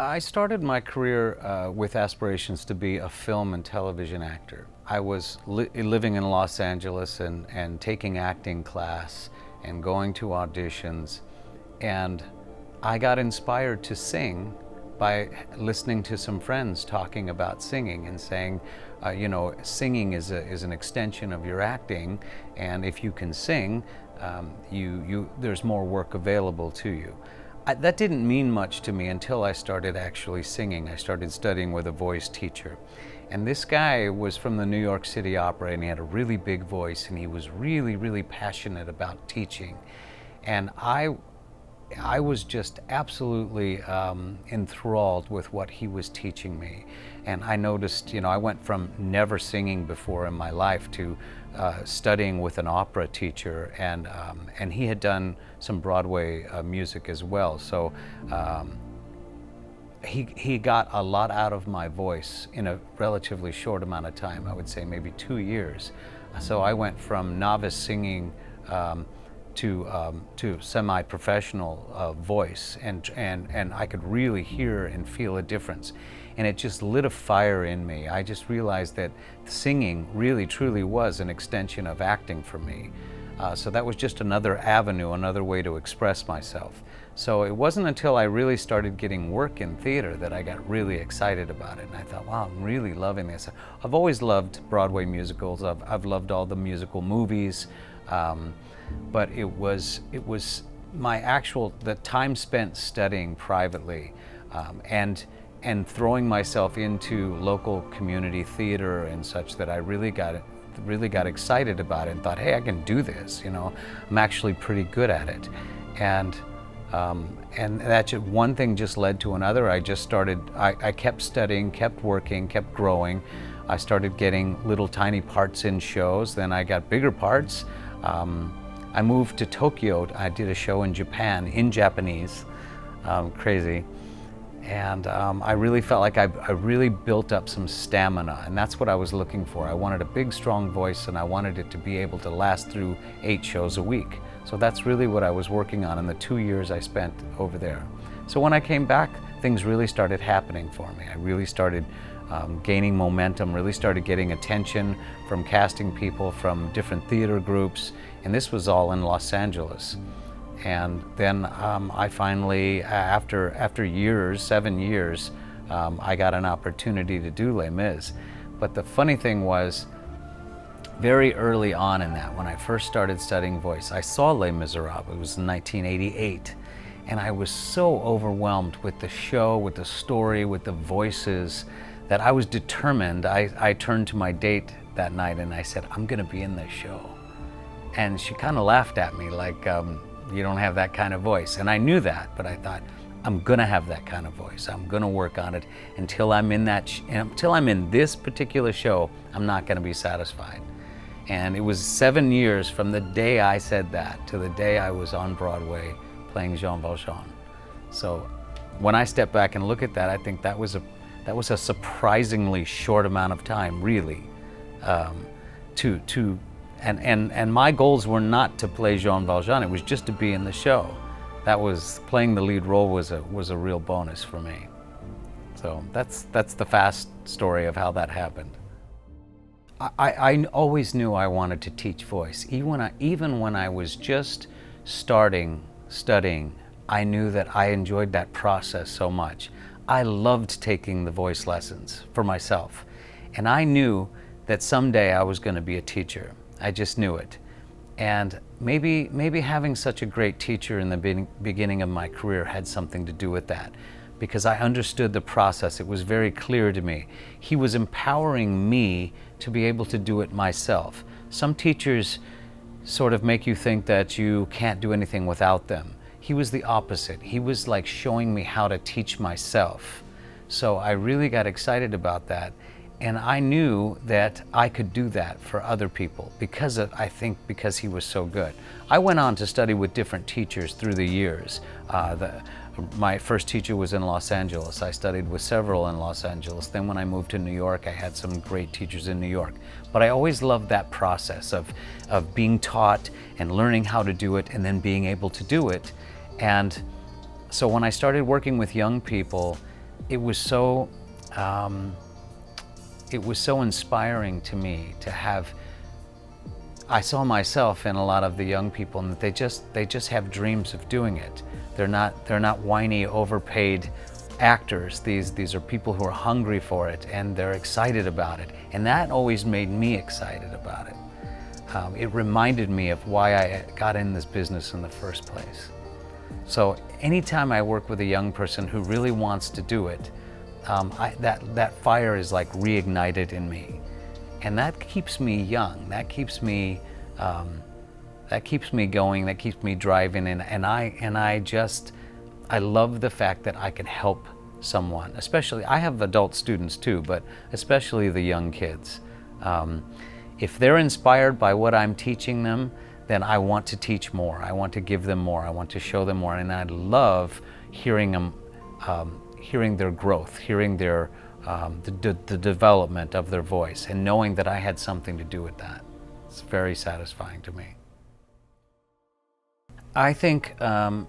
I started my career with aspirations to be a film and television actor. I was living in Los Angeles and taking acting class and going to auditions, and I got inspired to sing by listening to some friends talking about singing and saying, singing is an extension of your acting, and if you can sing, there's more work available to you. That didn't mean much to me until I started actually singing. I started studying with a voice teacher. And this guy was from the New York City Opera, and he had a really big voice, and he was really, really passionate about teaching. And I was just absolutely enthralled with what he was teaching me. And I noticed, I went from never singing before in my life to studying with an opera teacher, and he had done some Broadway music as well. So he got a lot out of my voice in a relatively short amount of time. I would say maybe 2 years. So I went from novice singing to semi-professional voice, and I could really hear and feel a difference. And it just lit a fire in me. I just realized that singing really truly was an extension of acting for me. So that was just another avenue, another way to express myself. So it wasn't until I really started getting work in theater that I got really excited about it. And I thought, wow, I'm really loving this. I've always loved Broadway musicals. I've loved all the musical movies. But it was the time spent studying privately and throwing myself into local community theater and such that I really got excited about it and thought, hey, I can do this. I'm actually pretty good at it. And one thing just led to another. I kept studying, kept working, kept growing. I started getting little tiny parts in shows. Then I got bigger parts. I moved to Tokyo. I did a show in Japan, in Japanese, crazy. And I really felt like I really built up some stamina, and that's what I was looking for. I wanted a big, strong voice, and I wanted it to be able to last through 8 shows a week. So that's really what I was working on in the 2 years I spent over there. So when I came back, things really started happening for me. I really started gaining momentum, really started getting attention from casting people from different theater groups, and this was all in Los Angeles. And then I finally, after years, 7 years, I got an opportunity to do Les Miz. But the funny thing was, very early on in that, when I first started studying voice, I saw Les Miserables. It was in 1988. And I was so overwhelmed with the show, with the story, with the voices, that I was determined. I turned to my date that night and I said, I'm gonna be in this show. And she kind of laughed at me like, you don't have that kind of voice. And I knew that, but I thought, I'm gonna have that kind of voice. I'm gonna work on it until I'm in until I'm in this particular show, I'm not gonna be satisfied. And it was 7 years from the day I said that to the day I was on Broadway playing Jean Valjean. So when I step back and look at that, I think that was a surprisingly short amount of time, really, and my goals were not to play Jean Valjean. It was just to be in the show. That was, playing the lead role was a real bonus for me. So that's the fast story of how that happened. I always knew I wanted to teach voice. Even when I was just starting studying, I knew that I enjoyed that process so much. I loved taking the voice lessons for myself. And I knew that someday I was going to be a teacher. I just knew it. And maybe having such a great teacher in the beginning of my career had something to do with that, because I understood the process. It was very clear to me. He was empowering me to be able to do it myself. Some teachers sort of make you think that you can't do anything without them. He was the opposite. He was like showing me how to teach myself. So I really got excited about that. And I knew that I could do that for other people because he was so good. I went on to study with different teachers through the years. My first teacher was in Los Angeles. I studied with several in Los Angeles. Then when I moved to New York, I had some great teachers in New York. But I always loved that process of being taught and learning how to do it and then being able to do it. And so when I started working with young people, it was so inspiring to me to have. I saw myself in a lot of the young people, and they just have dreams of doing it. They're not whiny, overpaid actors. These are people who are hungry for it, and they're excited about it. And that always made me excited about it. It reminded me of why I got in this business in the first place. So anytime I work with a young person who really wants to do it, that fire is like reignited in me, and that keeps me young. That keeps me going. That keeps me driving. And I love the fact that I can help someone. Especially, I have adult students too, but especially the young kids. If they're inspired by what I'm teaching them, then I want to teach more. I want to give them more. I want to show them more. And I love hearing them, hearing their growth, hearing their the development of their voice, and knowing that I had something to do with that. It's very satisfying to me. I think one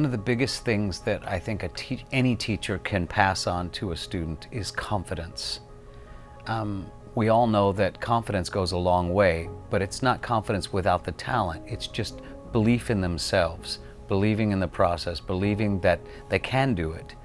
of the biggest things that I think any teacher can pass on to a student is confidence. We all know that confidence goes a long way, but it's not confidence without the talent. It's just belief in themselves, believing in the process, believing that they can do it.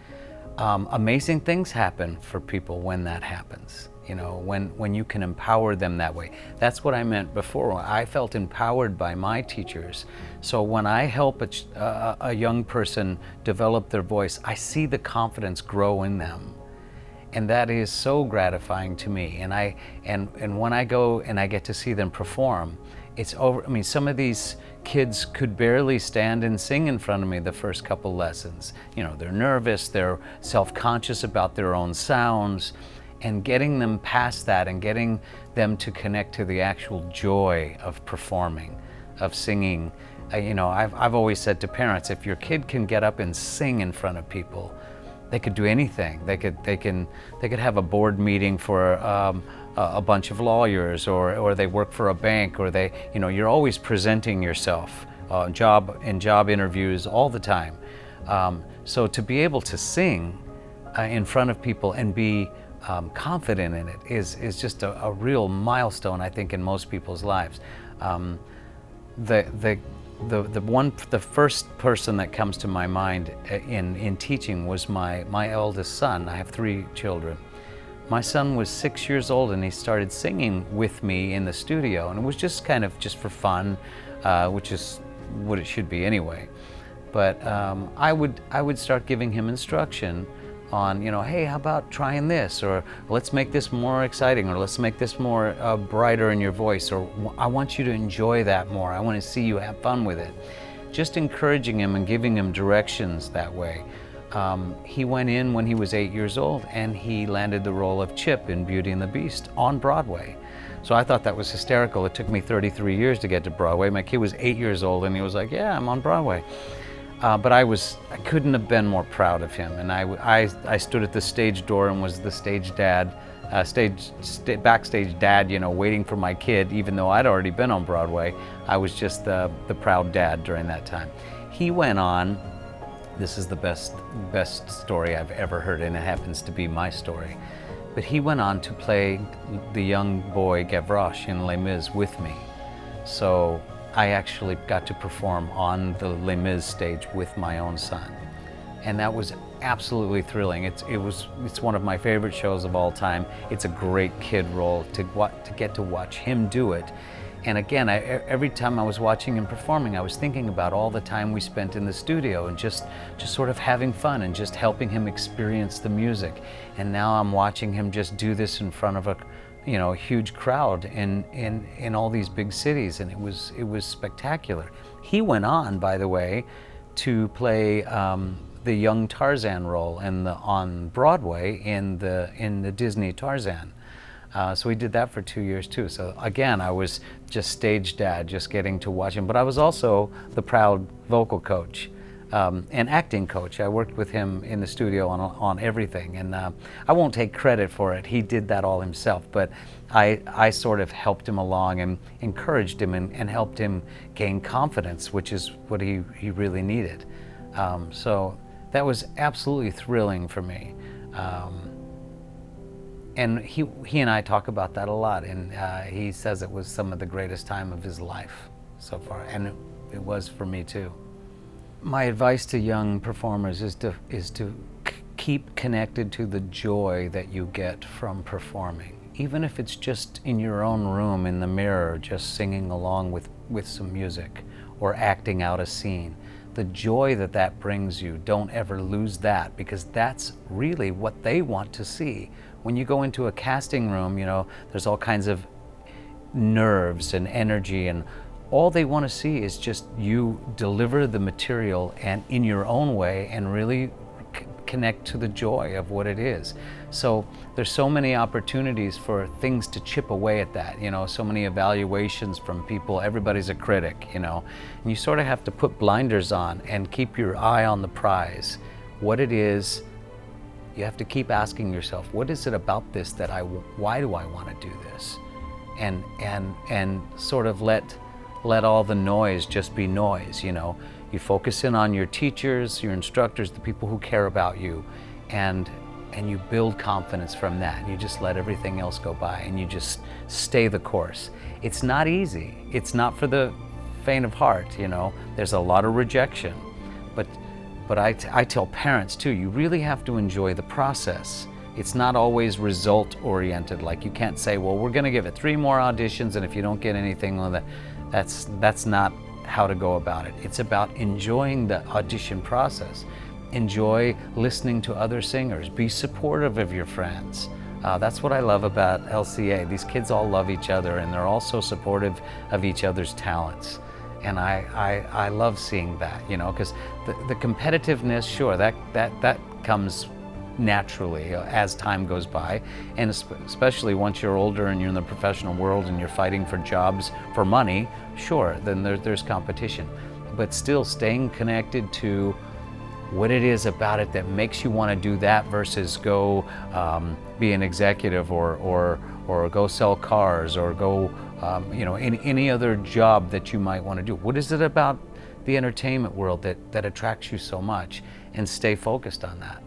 Amazing things happen for people when that happens. You know, when you can empower them that way. That's what I meant before. I felt empowered by my teachers. So when I help a young person develop their voice, I see the confidence grow in them. And that is so gratifying to me. And when I go and I get to see them perform, it's over. I mean, some of these kids could barely stand and sing in front of me the first couple lessons. You know, they're nervous, they're self-conscious about their own sounds, and getting them past that and getting them to connect to the actual joy of performing, of singing. You know, I've always said to parents, if your kid can get up and sing in front of people, they could do anything. They could have a board meeting for a bunch of lawyers, or they work for a bank, or you know, you're always presenting yourself in job interviews all the time. So to be able to sing in front of people and be confident in it is just a real milestone, I think, in most people's lives. The first person that comes to my mind in teaching was my eldest son. I have 3 children. My son was 6 years old, and he started singing with me in the studio, and it was just kind of just for fun, which is what it should be anyway. But I would start giving him instruction on, you know, hey, how about trying this, or let's make this more exciting, or let's make this more brighter in your voice, or I want you to enjoy that more. I want to see you have fun with it. Just encouraging him and giving him directions that way. He went in when he was 8 years old, and he landed the role of Chip in Beauty and the Beast on Broadway. So I thought that was hysterical. It took me 33 years to get to Broadway. My kid was 8 years old, and he was like, yeah, I'm on Broadway. But I couldn't have been more proud of him. And I stood at the stage door and was the stage dad, backstage dad, you know, waiting for my kid, even though I'd already been on Broadway. I was just the proud dad during that time. He went on, this is the best story I've ever heard, and it happens to be my story. But he went on to play the young boy Gavroche in Les Miz with me. So I actually got to perform on the Les Miz stage with my own son. And that was absolutely thrilling. It's one of my favorite shows of all time. It's a great kid role to get to watch him do it. And again, every time I was watching him performing, I was thinking about all the time we spent in the studio and just sort of having fun and just helping him experience the music. And now I'm watching him just do this in front of a huge crowd in all these big cities, and it was spectacular. He went on, by the way, to play the young Tarzan role on Broadway in the Disney Tarzan. So we did that for 2 years too. So again, I was just stage dad, just getting to watch him. But I was also the proud vocal coach and acting coach. I worked with him in the studio on everything. And I won't take credit for it. He did that all himself. But I sort of helped him along and encouraged him and helped him gain confidence, which is what he really needed. So that was absolutely thrilling for me. And he and I talk about that a lot, and he says it was some of the greatest time of his life so far, and it was for me too. My advice to young performers is to keep connected to the joy that you get from performing. Even if it's just in your own room in the mirror, just singing along with some music or acting out a scene. The joy that brings you, don't ever lose that, because that's really what they want to see. When you go into a casting room, there's all kinds of nerves and energy, and all they want to see is just you deliver the material and in your own way and really connect to the joy of what it is. So there's so many opportunities for things to chip away at that, so many evaluations from people. Everybody's a critic, and you sort of have to put blinders on and keep your eye on the prize. What it is, you have to keep asking yourself, what is it about this that why do I want to do this? And sort of let all the noise just be noise, You focus in on your teachers, your instructors, the people who care about you, and you build confidence from that. And you just let everything else go by, and you just stay the course. It's not easy. It's not for the faint of heart, There's a lot of rejection. But I tell parents too, you really have to enjoy the process. It's not always result oriented. Like, you can't say, well, we're gonna give it 3 more auditions, and if you don't get anything, well, that's not how to go about it. It's about enjoying the audition process. Enjoy listening to other singers. Be supportive of your friends. That's what I love about LCA. These kids all love each other, and they're all so supportive of each other's talents. And I love seeing that, because the competitiveness, sure, that comes naturally as time goes by, and especially once you're older and you're in the professional world and you're fighting for jobs for money, sure, then there's competition. But still staying connected to what it is about it that makes you want to do that versus go be an executive or go sell cars or go any other job that you might want to do. What is it about the entertainment world that attracts you so much? And stay focused on that.